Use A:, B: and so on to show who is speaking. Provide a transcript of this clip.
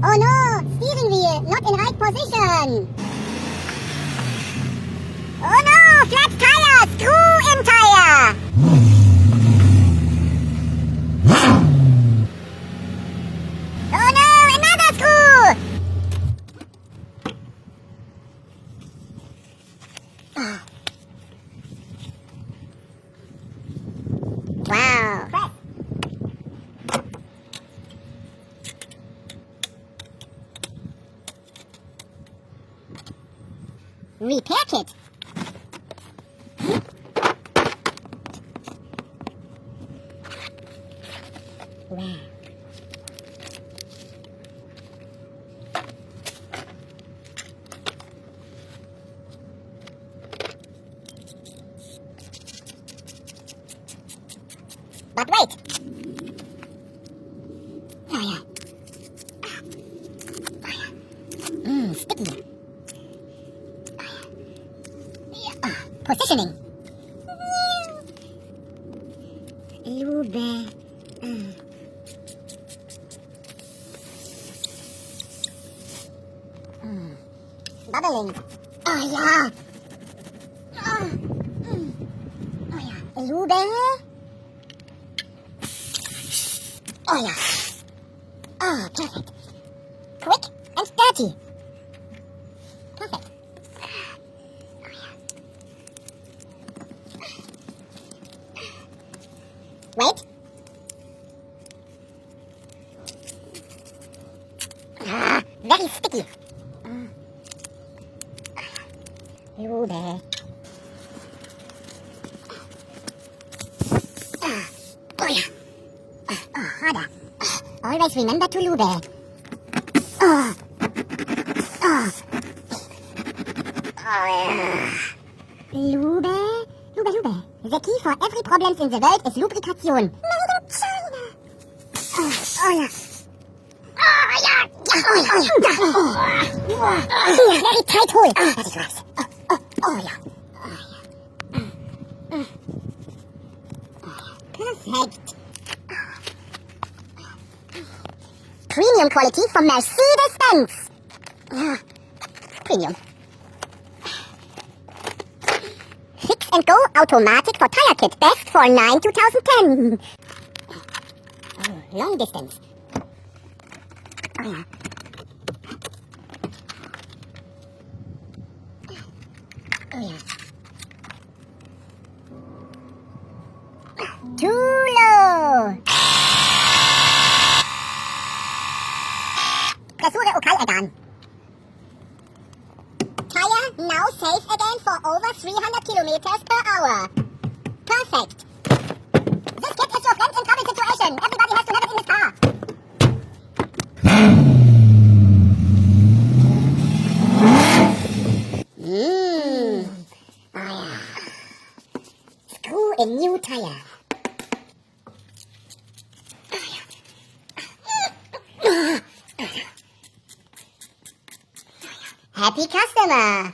A: Oh no! Steering wheel not in right position! Oh no! Flat tire! Screw in tire! Oh no! Another screw! Wow! Press. Repair kit. Wow. But wait. Oh yeah. Sticky. Positioning. Lube. Bubbling. Oh yeah. Oh yeah. Lube. Oh yeah. Oh, perfect. Quick and dirty. Perfect. Wait. Very sticky. Lube. Oh yeah. Harder. Always remember to lube. Lube. Lube. The key for every problem in the world is lubrication. Made in China. Oh yeah. Oh yeah. Very tight hole. That is right. Oh yeah. Perfect. Premium quality from Mercedes-Benz. Premium. Fix and go automatic for tire kit. Best for 9 2010. Oh, long distance. Oh yeah. Oh yeah. Too low. Pressure okay again. Tire now safe again for over 300 kilometers per hour. Perfect. This kit is your friend in trouble situation. Everybody has to have it in his car. Oh yeah. Screw in new tire. Happy customer.